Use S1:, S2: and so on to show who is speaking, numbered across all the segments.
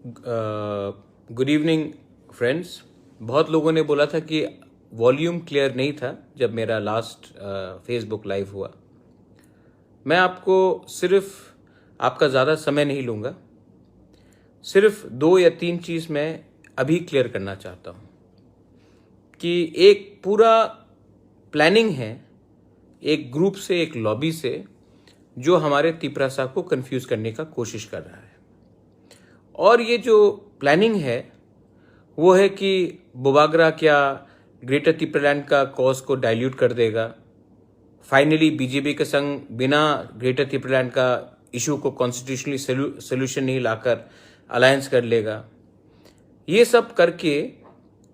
S1: Good evening friends. बहुत लोगों ने बोला था कि वॉल्यूम क्लियर नहीं था जब मेरा लास्ट फेसबुक लाइव हुआ। मैं आपको सिर्फ आपका ज़्यादा समय नहीं लूँगा, सिर्फ 2 या 3 चीज़ मैं अभी क्लियर करना चाहता हूँ कि एक पूरा प्लानिंग है एक ग्रुप से, एक लॉबी से, जो हमारे तिपरासा को कंफ्यूज करने का कोशिश कर रहा है। और ये जो प्लानिंग है वो है कि बोबागरा क्या ग्रेटर तिपरालैंड का कॉज को डाइल्यूट कर देगा, फाइनली बीजेपी के संग बिना ग्रेटर तिपरालैंड का इशू को कॉन्स्टिट्यूशनली सोल्यूशन नहीं लाकर अलायंस कर लेगा। ये सब करके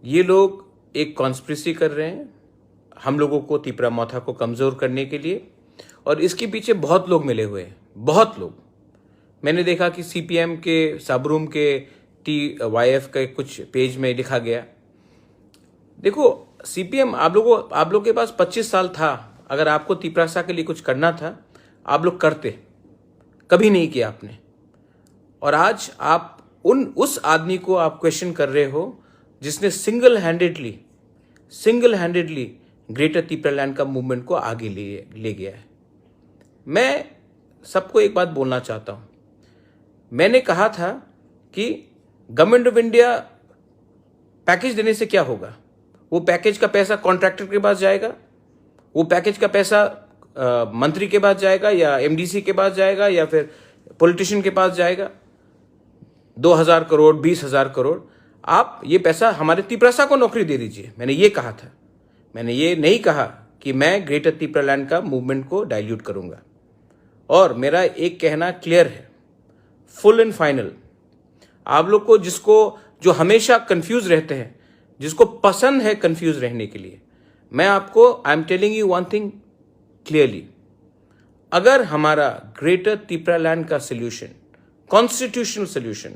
S1: ये लोग एक कॉन्स्पिरेसी कर रहे हैं हम लोगों को, तिपरा मौथा को कमज़ोर करने के लिए। और इसके पीछे बहुत लोग मिले हुए हैं, बहुत लोग। मैंने देखा कि सीपीएम के सबरूम के TYF के कुछ पेज में लिखा गया, देखो सीपीएम, आप लोग के पास 25 साल था, अगर आपको तिपरासा के लिए कुछ करना था आप लोग करते, कभी नहीं किया आपने। और आज आप उस आदमी को आप क्वेश्चन कर रहे हो जिसने सिंगल हैंडेडली ग्रेटर तिपरालैंड का मूवमेंट को आगे ले गया है। मैं सबको एक बात बोलना चाहता हूं, मैंने कहा था कि गवर्नमेंट ऑफ इंडिया पैकेज देने से क्या होगा, वो पैकेज का पैसा कॉन्ट्रैक्टर के पास जाएगा, वो पैकेज का पैसा मंत्री के पास जाएगा या MDC के पास जाएगा या फिर पॉलिटिशियन के पास जाएगा। 2000 करोड़ 20,000 करोड़, आप ये पैसा हमारे तिपरासा को नौकरी दे दीजिए। मैंने ये कहा था, मैंने ये नहीं कहा कि मैं ग्रेटर तिपरालैंड का मूवमेंट को डाइल्यूट करूंगा। और मेरा एक कहना क्लियर है, फुल एंड फाइनल। आप लोग को जो हमेशा कंफ्यूज रहते हैं, जिसको पसंद है कंफ्यूज रहने के लिए, मैं आपको I am telling you one thing clearly, अगर हमारा ग्रेटर तिपरालैंड का सोल्यूशन, कॉन्स्टिट्यूशनल सोल्यूशन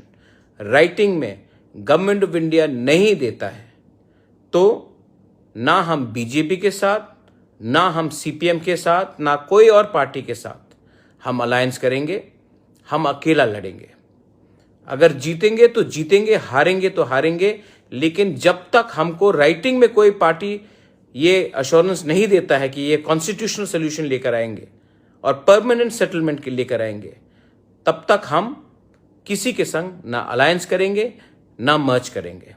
S1: राइटिंग में गवर्नमेंट ऑफ इंडिया नहीं देता है तो ना हम बीजेपी के साथ, ना हम CPM के साथ, ना कोई और पार्टी के साथ हम अलायंस करेंगे, हम अकेला लड़ेंगे। अगर जीतेंगे तो जीतेंगे, हारेंगे तो हारेंगे, लेकिन जब तक हमको राइटिंग में कोई पार्टी ये अश्योरेंस नहीं देता है कि ये कॉन्स्टिट्यूशनल सोल्यूशन लेकर आएंगे और परमानेंट सेटलमेंट के लेकर आएंगे, तब तक हम किसी के संग ना अलायंस करेंगे ना मर्ज करेंगे।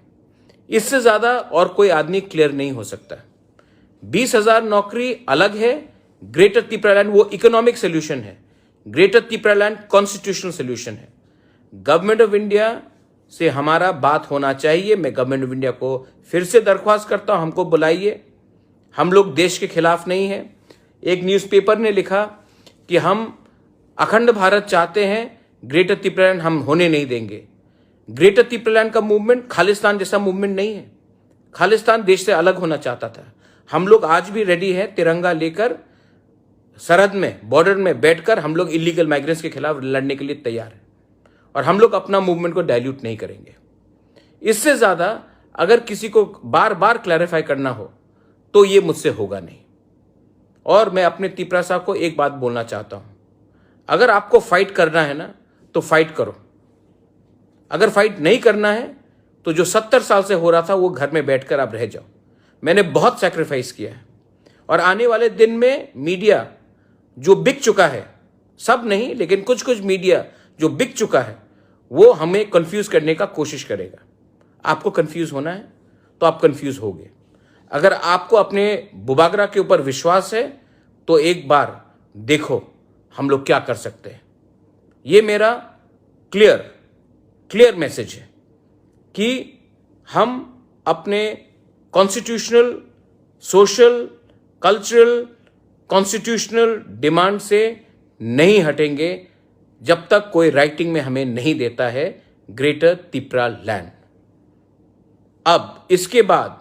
S1: इससे ज्यादा और कोई आदमी क्लियर नहीं हो सकता। 20,000 नौकरी अलग है, ग्रेटर तिपरालैंड वो इकोनॉमिक सोल्यूशन है, ग्रेटर तिपरालैंड कॉन्स्टिट्यूशनल सोल्यूशन है। गवर्नमेंट ऑफ इंडिया से हमारा बात होना चाहिए। मैं गवर्नमेंट ऑफ इंडिया को फिर से दरख्वास्त करता हूं, हमको बुलाइए। हम लोग देश के खिलाफ नहीं है। एक न्यूज़पेपर ने लिखा कि हम अखंड भारत चाहते हैं, ग्रेटर तिपरालैंड हम होने नहीं देंगे। ग्रेटर तिपरालैंड का मूवमेंट खालिस्तान जैसा मूवमेंट नहीं है। खालिस्तान देश से अलग होना चाहता था। हम लोग आज भी रेडी है, तिरंगा लेकर सरहद में, बॉर्डर में बैठकर हम लोग इलीगल माइग्रेंट्स के खिलाफ लड़ने के लिए तैयार है। और हम लोग अपना मूवमेंट को डाइल्यूट नहीं करेंगे। इससे ज्यादा अगर किसी को बार बार क्लैरिफाई करना हो तो ये मुझसे होगा नहीं। और मैं अपने तिपरासा को एक बात बोलना चाहता हूं, अगर आपको फाइट करना है ना तो फाइट करो। अगर फाइट नहीं करना है तो जो 70 साल से हो रहा था वो घर में बैठकर आप रह जाओ। मैंने बहुत सैक्रिफाइस किया है और आने वाले दिन में मीडिया जो बिक चुका है, सब नहीं लेकिन कुछ कुछ मीडिया जो बिक चुका है, वो हमें कंफ्यूज करने का कोशिश करेगा। आपको कंफ्यूज होना है तो आप कंफ्यूज होगे। अगर आपको अपने बोबागरा के ऊपर विश्वास है तो एक बार देखो हम लोग क्या कर सकते हैं। ये मेरा क्लियर मैसेज है कि हम अपने constitutional, social, cultural, constitutional demand से नहीं हटेंगे जब तक कोई राइटिंग में हमें नहीं देता है ग्रेटर तिपरालैंड। अब इसके बाद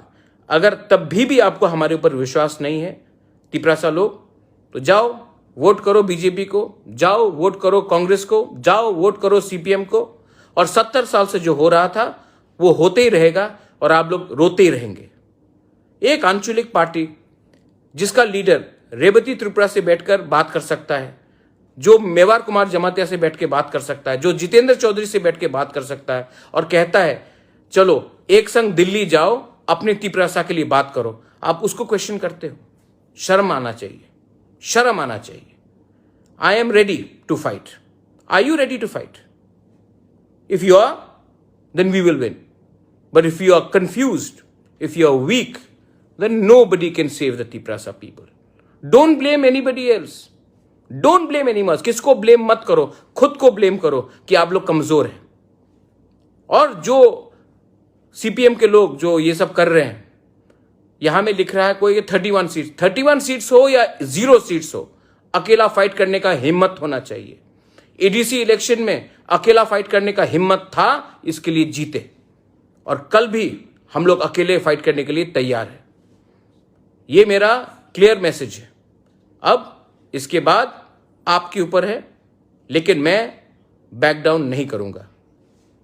S1: अगर तब भी आपको हमारे ऊपर विश्वास नहीं है तिपरासा लोग, तो जाओ वोट करो बीजेपी को, जाओ वोट करो कांग्रेस को, जाओ वोट करो CPM को। और 70 साल से जो हो रहा था वो होते ही रहेगा और आप लोग रोते ही रहेंगे। एक आंचलिक पार्टी जिसका लीडर रेवती त्रिपुरा से बैठकर बात कर सकता है, जो मेवार कुमार जमातिया से बैठ के बात कर सकता है, जो जितेंद्र चौधरी से बैठ के बात कर सकता है और कहता है चलो एक संग दिल्ली जाओ, अपनी तीव्रता के लिए बात करो, आप उसको क्वेश्चन करते हो? शर्म आना चाहिए, शर्म आना चाहिए। I am ready to fight. Are you ready to fight? If you are, then we will win. But if you are confused, if you are weak, then nobody can save the Tiprasa people. Don't blame anybody else. Don't blame anyone. किसको blame मत करो, खुद को blame करो कि आप लोग कमजोर हैं। और जो सीपीएम के लोग जो ये सब कर रहे हैं, यहां में लिख रहा है कोई 31 सीट्स हो या 0 सीट्स हो, अकेला फाइट करने का हिम्मत होना चाहिए। एडीसी इलेक्शन में अकेला फाइट करने का हिम्मत था, इसके लिए जीते, और कल भी हम लोग अकेले फाइट करने के लिए तैयार हैं। ये मेरा क्लियर मैसेज है। अब इसके बाद आपके ऊपर है, लेकिन मैं बैक डाउन नहीं करूंगा।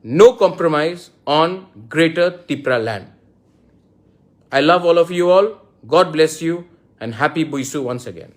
S1: No compromise on greater Tipra land. I love all of you all. God bless you and happy Buisu once again.